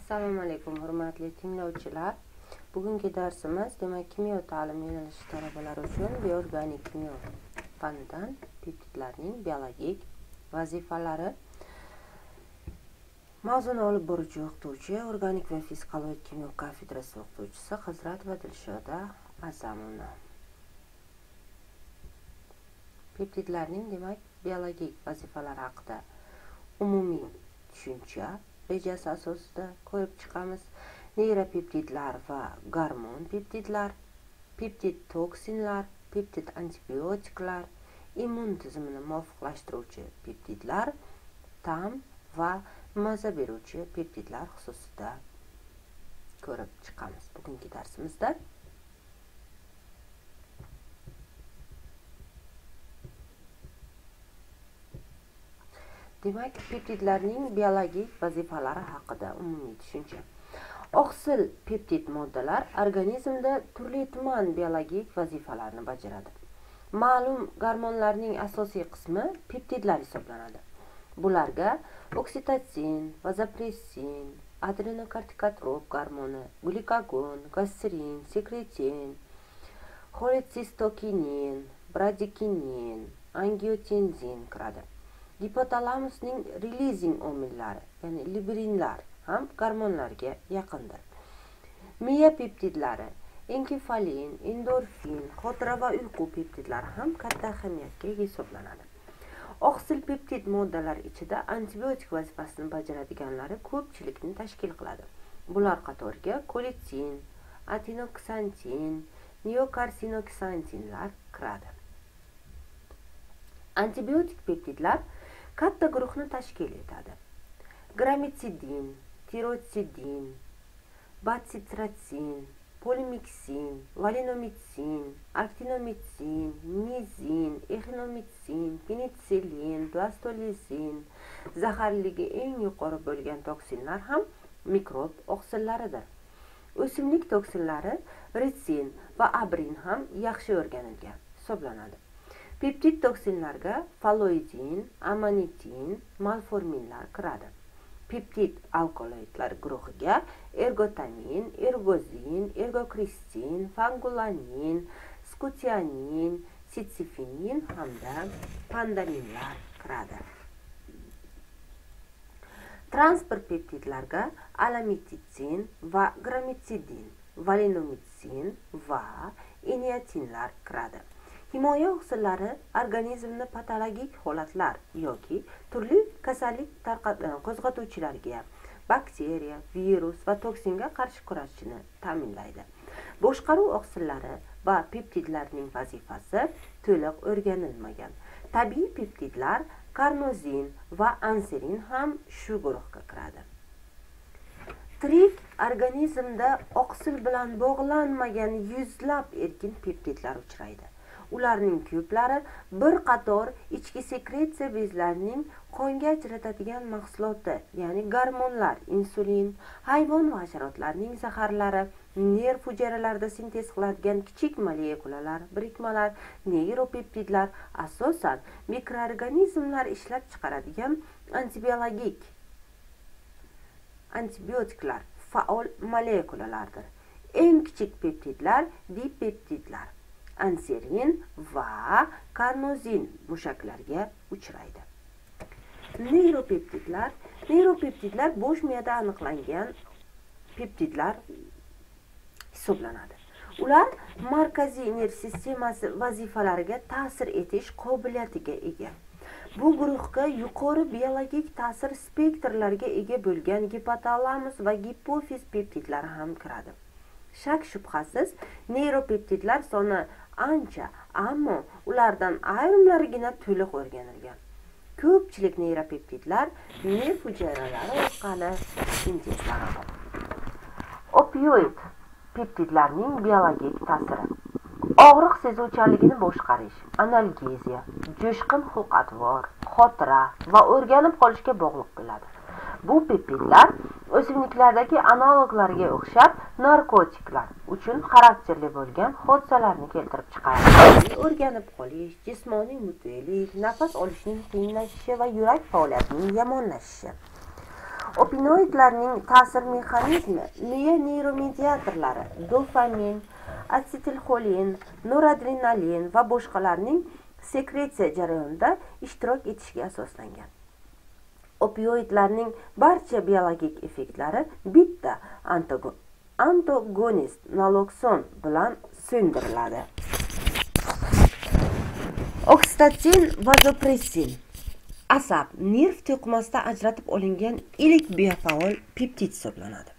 Assalomu alaykum hurmatli tinglovchilar. Bugungi darsimiz demak kimyo ta'lim yo'nalishi talabalari uchun bioorganik kimyo fanidan peptidlarning biologik vazifalari mavzuni olib boruvchi o'qituvchi organik va fizikologiya kimyo kafedrasi o'qituvchisi Hazrat va Dilshoda Azamovna. Peptidlarning demak biologik vazifalari haqida umumiy tushuncha rejasi asosida ko'rib chiqamiz. Neyropeptidlar va gormon peptidlar, peptid toksinlar, peptid antibiotiklar, immun tizimini muvofiqlashtiruvchi peptidlar, ta'm va maza beruvchi peptidlar xususida ko'rib chiqamiz bugungi darsimizda. Demak, peptidlarning biologik vazifalari haqida umumiy tushuncha. Oqsil peptid moddalar organizmda turli-tuman biologik vazifalarni bajaradi. Ma'lum gormonlarning asosiy qismi peptidlar hisoblanadi. Bularga oksitotsin, vazopressin, adrenokortikotrop gormoni, glikagon, gastrin, sekretin, xoletsistokinin, bradikinin, angiotenzin kiradi. Hipotalamusning releasing omillari, ya'ni librinlar ham gormonlarga yaqindir. Miya peptidlari, enkefalin, endorfin, xotira va uyqu peptidlari ham katta ahamiyatga ega hisoblanadi. Oqsil peptid moddalar ichida antibiotik vazifasini bajaradiganlari ko'pchilikni tashkil qiladi. Bular qatoriga kolitsin, atinoksantin, neokarsinoksantinlar kiradi. Antibiotik peptidlar katta guruhni tashkil etadi. Gramitsidin, tirotsidin, batsitratsin, polimiksin, valinomitsin, actinomycin, mizin, echinомицin, penitsilin, blastolizin, zaharligi eng yuqori bo'lgan toksinlar ham mikrob oqsillaridir. O'simlik toksinlari ritsin va abrin ham yaxshi o'rganilgan hisoblanadi. Peptid toksinlarga falloidin, amanitin, malforminlar kiradi. Peptid alkaloidlar guruhiga ergotamin, ergozin, ergokristin, fangulanin, skutianin, sitsifinin hamda pandaminlar kiradi. Transport peptidlarga alamititsin va gramitsidin, valinomitsin va iniatinlar kiradi. Himoya oqsillari organizmni patologik holatlar yoki turli kasallik qo'zg'atuvchilarga, bakteriya, virus va toksinga qarshi kurashishni ta'minlaydi. Boshqaruv oqsillari va peptidlarning vazifasi to'liq o'rganilmagan. Tabiiy peptidlar karnozin va anserin ham shu guruhga kiradi. Tirik organizmda oqsil bilan bog'lanmagan yuzlab erkin peptidlar uchraydi. Ularning ko'plari bir qator ichki sekretsiya bezlarining qonga ajratadigan mahsuloti, ya'ni gormonlar, insulin, hayvon va hasharotlarning zaharlari, nerv hujayralarida sintez qiladigan kichik molekulalar, birikmalar, neyropeptidlar, asosan mikroorganizmlar ishlab chiqaradigan antibiotiklar, faol molekulalardir. Eng kichik peptidlar dipeptidlar, anserin va karnozin mushaklarga uchraydi. Neyropeptidlar bo'sh miyada aniqlangan peptidlar hisoblanadi. Ular markaziy nerv sistemasi vazifalariga ta'sir etish qobiliyatiga ega. Bu guruhga yuqori biologik ta'sir spektrlariga ega bo'lgan gipotalamus va gipofiz peptidlari ham kiradi. Shak shubhasiz, neyropeptidlar soni ancha, ammo ulardan ayrimlarigina to'liq o'rganilgan. Ko'pchilik neyropeptidlar nerv hujayralari orqali sintezlanadi. Opioid peptidlarning biologik ta'siri: og'riq sezuvchanligini boshqarish, analgeziya, jo'shqin xulq-atvor, xotira va o'rganib qolishga bog'liq bo'ladi. Bu peptidlar o'simliklardagi analoglarga o'xshab narkotiklar uchun xarakterli bo'lgan hodisalarni keltirib chiqaradi. O'rganib qolish, jismoniy mutelik, nafas olishning qiyinlashishi va yurak faoliyatining yomonlashishi. Opioidlarning ta'sir mexanizmi miya neyromediatorlari dopamin, asetilxolin, noradrenalin va boshqalarning sekretsiya jarayonida ishtirok etishiga asoslangan. Opioidlarning barcha biologik effektlari bitta antagonist nalokson bilan so'ndiriladi. Oksitosin vazopressin asab, nerv to'qimasida ajratib olingan ilk biofaol peptid hisoblanadi.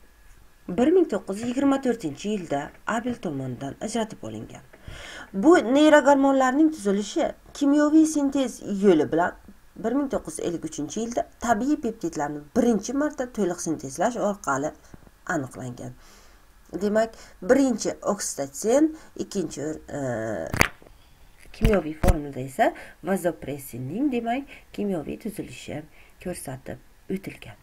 1924-yilda Abel tomonidan ajratib olingan. Bu neyrogormonlarning tuzilishi kimyoviy sintez yo'li bilan 1953-yilda tabiiy peptidlarni birinchi marta to'liq sintezlash orqali aniqlangan. Demak, birinchi oksitosin, ikkinchi kimyoviy formulada esa vazopressinning demak kimyoviy tuzilishi ko'rsatib o'tilgan.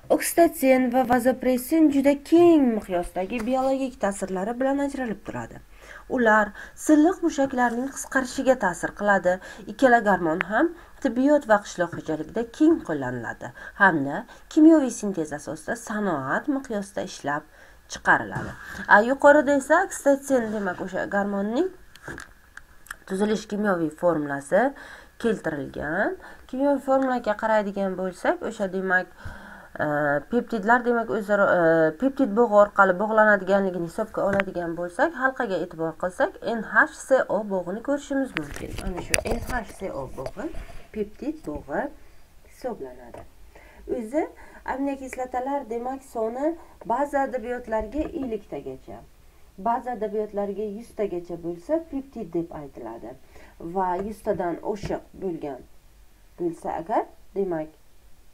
Oksitosin va vazopressin juda keng miqyosdagi biologik ta'sirlari bilan ajralib turadi. Ular silliq mushaklarning qisqarishiga ta'sir qiladi. Ikkala gormon ham tibbiyot va qishloq xo'jaligida keng qo'llaniladi hamda kimyoviy sintez asosida sanoat miqyosida ishlab chiqariladi. Yuqorida esa oksitosin demak o'sha gormonning tuzilish kimyoviy formulasi keltirilgan. Kimyoviy formulaga qaraydigan bo'lsak, o'sha demak peptidlar demak o'zaro peptid bog'i orqali bog'lanadiganligini hisobga oladigan bo'lsak, halqaga e'tibor qilsak, NHCO bog'ini ko'rishimiz mumkin. Mana shu NHCO bog'i peptid bog'i hisoblanadi. O'zi aminokislotalar demak soni ba'zi adabiyotlarga 50 tagacha, ba'zi adabiyotlarga 100 tagacha bo'lsa, peptid deb aytiladi va 100 tadan oshiq bo'lgan bo'lsa agar, demak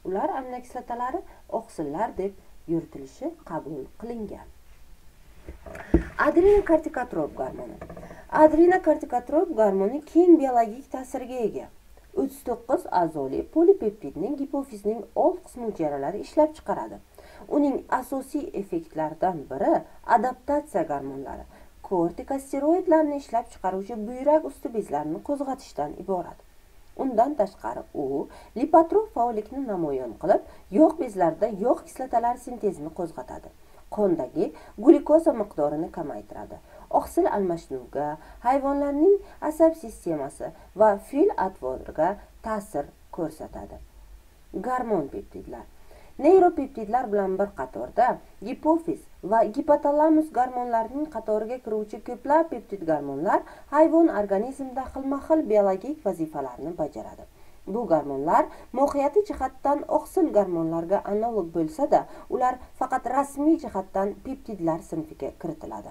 ular aminokislotalari oqsillar deb yuritilishi qabul qilingan. Adrenokortikotrop gormoni. Adrenokortikotrop gormoni keng biologik ta'sirga ega. 39 a'zoli polipeptidning gipofizning old qismi hujayralari ishlab chiqaradi. Uning asosiy effektlaridan biri adaptatsiya gormonlari, kortikosteroidlarni ishlab chiqaruvchi buyrak usti bezlarini qo'zg'atishdan iborat. Undan tashqari u lipotrof faollikni namoyon qilib, yog' bezlarida yog' kislotalari sintezini qo'zg'atadi. Qondagi glyukoza miqdorini kamaytiradi. Oqsil almashinuviga, hayvonlarning asab sistemasi va fe'l atvoriga ta'sir ko'rsatadi. Gormon peptidlar. Neyropeptidlar bilan bir qatorda gipofiz va gipotalamus gormonlarining qatoriga kiruvchi ko'plab peptid gormonlar hayvon organizmida xilma-xil biologik vazifalarni bajaradi. Bu gormonlar mohiyati jihatdan oqsil gormonlarga analog bo'lsa-da, ular faqat rasmiy jihatdan peptidlar sinfiga kiritiladi.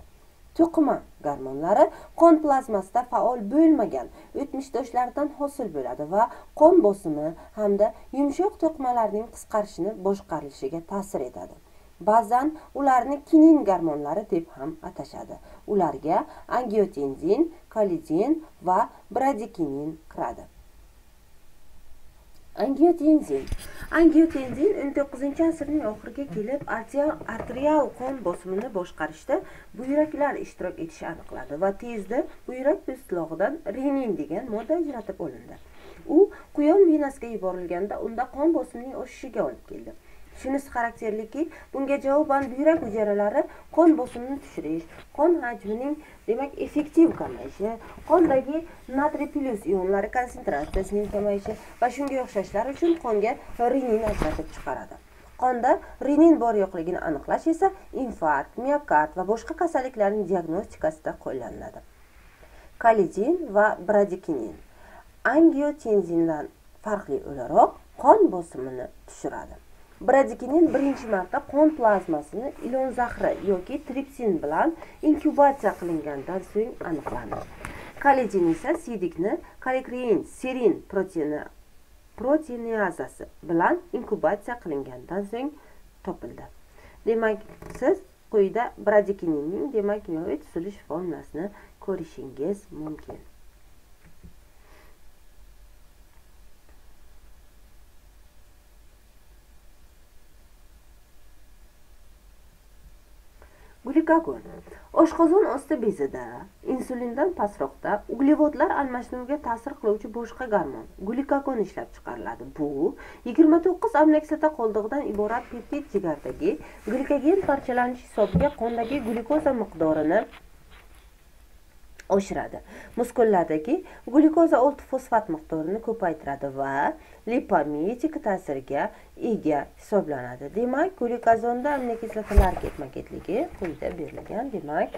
To'qima gormonlari qon plazmasida faol bo'lmagan o'tmishdoshlardan hosil bo'ladi va qon bosimi hamda yumshoq to'qimalarning qisqarishini boshqarilishiga ta'sir etadi. Ba'zan ularni kinin gormonlari deb ham atashadi. Ularga angiotenzin, kolidin va bradikinin kiradi. Angiotenzin 19-asrning oxiriga kelib arterial qon bosimini boshqarishda buyraklar ishtirok etishi aniqlandi va tezda buyrak bo'stlog'idan renin degan modda ajratib olindi. U quyon venasiga yuborilganda unda qon bosimining oshishiga olib keldi. Shunisi xarakterliki, bunga javoban buyrak hujayralari qon bosimini tushirish, qon hajmining demak effektiv kamayishi, qondagi natriy plus ionlari konsentratsiyasining kamayishi va shunga o'xshashlar uchun qonga renin ajratib chiqaradi. Qonda renin bor yo'qligini aniqlash esa infarkt, miokard va boshqa kasalliklarning diagnostikasida qo'llaniladi. Kolidin va bradikinin angiotenzindan farqli o'laroq qon bosimini tushiradi. Bradikinin birinchi marta qon plazmasini ilon zahri yoki tripsin bilan inkubatsiya qilingandan so'ng aniqlandi. Kolidin esa siydikni kallikrein serin proteinazasi bilan inkubatsiya qilingandan so'ng topildi. Demak, siz quyida bradikininning demak kimyoviy tuzilish formulasini ko'rishingiz mumkin. Glikagon. Oshqozon osti bezida insulindan pastroqda uglevodlar almashinuviga ta'sir qiluvchi boshqa gormon glikagon ishlab chiqariladi. Bu 29 aminokislota qoldig'idan iborat peptid jigardagi glikogen parchalanishi hisobiga qondagi glyukoza miqdorini oshiradi. Muskullardagi glyukoza 6 fosfat miqdorini ko'paytiradi va lipomimetik ta'sirga ega hisoblanadi. Demak, glyukazonda aminokislotalar ketma-ketligi quyida berilgan, demak,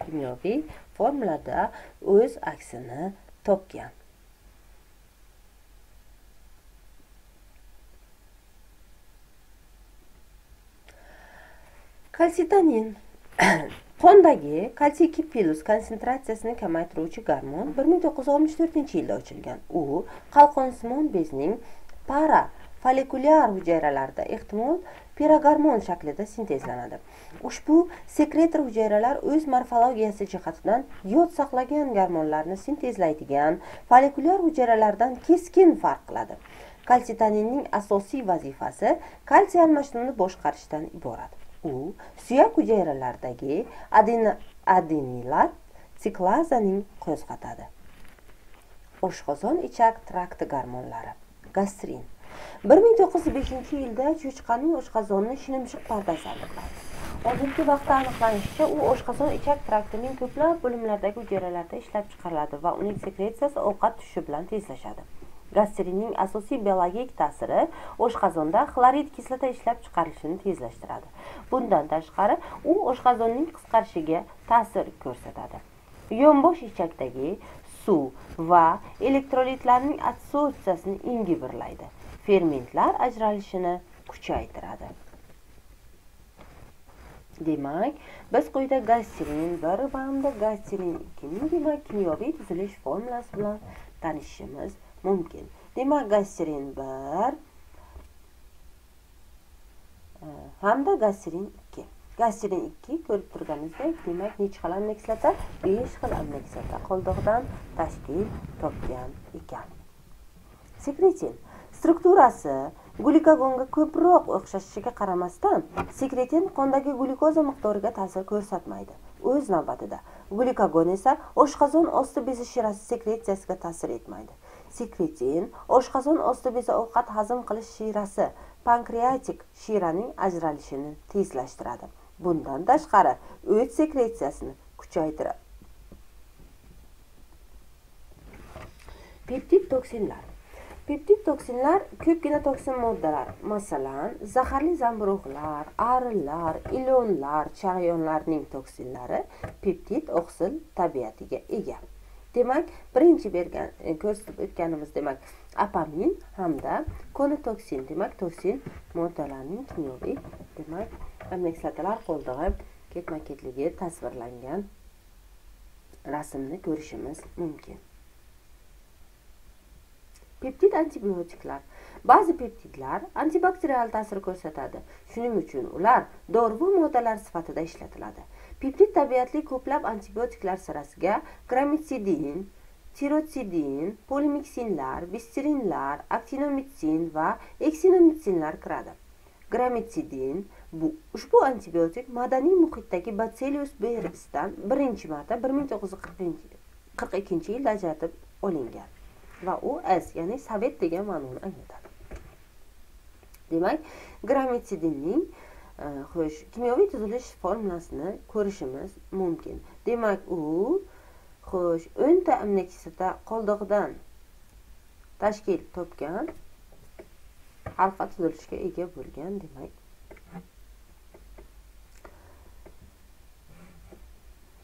kimyoviy formulada o'z aksini topgan. Kalsitonin qondagi kalsiy 2+ konsentratsiyasini kamaytiruvchi gormon 1964-yilda ochilgan. U qalqonsimon bezning parafolikulyar hujayralarida ehtimol pirogormon shaklida sintezlanadi. Ushbu sekretor hujayralar o'z morfologiyasi jihatidan yod saqlagan gormonlarni sintezlaydigan folikulyar hujayralardan keskin farq qiladi. Kalsitoninning asosiy vazifasi kalsiy almashinuvini boshqarishdan iborat. U suyak hujayralaridagi adenilat siklazaning qo'zg'atadi. Oshqozon ichak trakti gormonlari. Gastrin 1905-yilda cho'chqaning oshqozonni shilimshiq pardasi aniqlandi. Hozirgi vaqtda aniqlanishicha, u oshqozon ichak traktining ko'plab bo'limlaridagi hujayralarda ishlab chiqariladi va uning sekretsiyasi ovqat tushishi bilan tezlashadi. Gastrinning asosiy biologik ta'siri oshqozonda xlorid kislota ishlab chiqarilishini tezlashtiradi. Bundan tashqari, u oshqozonning qisqarishiga ta'sir ko'rsatadi. Yonbosh ichakdagi suv va elektrolitlarning assotsiatsiyasini ingiberlaydi. Fermentlar ajralishini kuchaytiradi. Demak, biz quyida gastrin 1 va hamda gastrin 2 ning demak kimyoviy tuzilish formulasi bilan tanishishimiz mumkin. Demak, gastrin 1 hamda gastrin 2. Gastrin 2 ko'rib turganingizdek, demak, necha xil aminokislota? 5 xil aminokislota qoldig'idan tashkil topgan ekan. Sekretin strukturasi glikagonga ko'proq o'xshashiga qaramasdan, sekretin qondagi glyukoza miqdoriga ta'sir ko'rsatmaydi. O'z navbatida, glikagon esa oshqozon osti bezi shirasi sekretsiyasiga ta'sir etmaydi. Sekretin oshqozon osti bezi ovqat hazm qilish shirasi, pankreatik shiraning ajralishini tezlashtiradi. Bundan tashqari, o't sekretsiyasini kuchaytiradi. Peptid toksinlar. Peptid toksinlar ko'pgina toksin moddalar, masalan, zaharli zamburug'lar, arillar, ilonlar, chag'yonlarning toksinlari peptid oqsil tabiatiga ega. Demak, birinchi ko'rsatib o'tganimiz demak apamin hamda konotoksin, demak toksin moddalarining kimyoviy demak aminokislotalar qoldig'i ketma-ketligi tasvirlangan rasmni ko'rishimiz mumkin. Peptid antibiotiklar. Ba'zi peptidlar antibakterial ta'sir ko'rsatadi. Shuning uchun ular dori moddalar sifatida ishlatiladi. Peptid tabiatli ko'plab antibiotiklar sirasiga gramitsidin, tirotsidin, polimiksinlar, bistrinlar, aktinomitsin va eksinomycinlar kiradi. Gramitsidin ushbu antibiotik madaniy muhitdagi Bacillus buerex'dan birinchi marta 1942-yilda ajratib olingan. Va u ya'ni sovet degan ma'noni anglatadi. Demak, gramitsidinning kimyoviy tuzilish formulasini ko'rishimiz mumkin. Demak, u 10 ta aminokislota qoldig'idan tashkil topgan alfa tuzilishga ega bo'lgan, demak,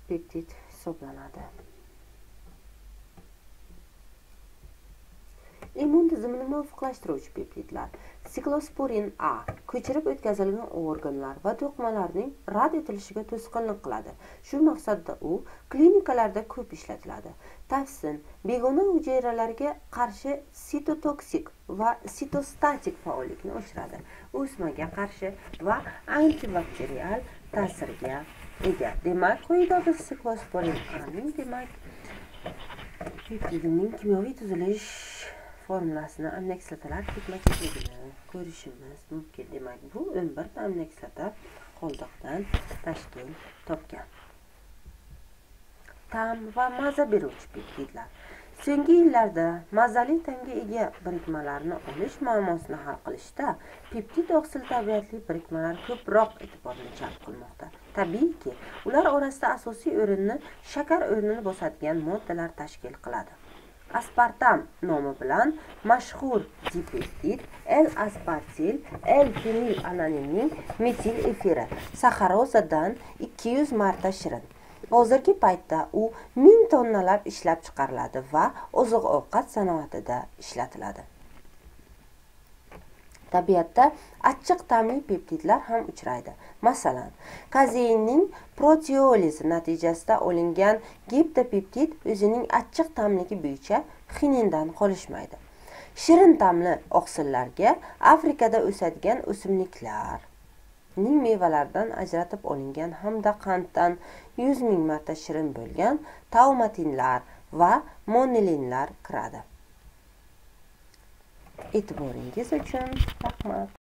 peptid hisoblanadi. Immun tizimini muvofiqlashtiruvchi peptidlar. Siklosporin A ko'chirib o'tkazilgan organlar va to'qimalarning rad etilishiga to'sqinlik qiladi. Shu maqsadda u klinikalarda ko'p ishlatiladi. Tafsin begona hujayralarga qarshi sitotoksik va sitostatik faollikni oshiradi. O'smaga qarshi va antibakterial ta'sirga ega. Demak, quyida biz siklosporin A ning demak peptidining kimyoviy tuzilish formulasini, aminokislotalar ketma-ketligini ko'rishimiz mumkin. Demak, bu 11 ta aminokislota qoldiqdan tashkil topgan. Ta'm va maza beruvchi peptidlar. So'nggi yillarda mazali ta'mga ega birikmalarni olish muammosini hal qilishda peptid oqsil tabiatli birikmalar ko'proq e'tiborni jalb qilmoqda. Tabiiyki, ular orasida asosiy o'rinni shakar o'rnini bosadigan moddalar tashkil qiladi. Aspartam nomi bilan mashhur dipeptid L-aspartil, L-fenilananining metil efiri saxarozadan 200 marta shirin. Hozirgi paytda u 1000 tonnalab ishlab chiqariladi va oziq-ovqat sanoatida ishlatiladi. Tabiatda achchiq ta'mli peptidlar ham uchraydi. Masalan, kazeinning proteolizi natijasida olingan geptopeptid o'zining achchiq ta'mligi bo'yicha xinindan qolishmaydi. Shirin ta'mli oqsillarga Afrikada o'sadigan o'simliklar ning mevalaridan ajratib olingan hamda qanddan 100 000 marta shirin bo'lgan taumatinlar va monelinlar kiradi. E'tiboringiz uchun rahmat.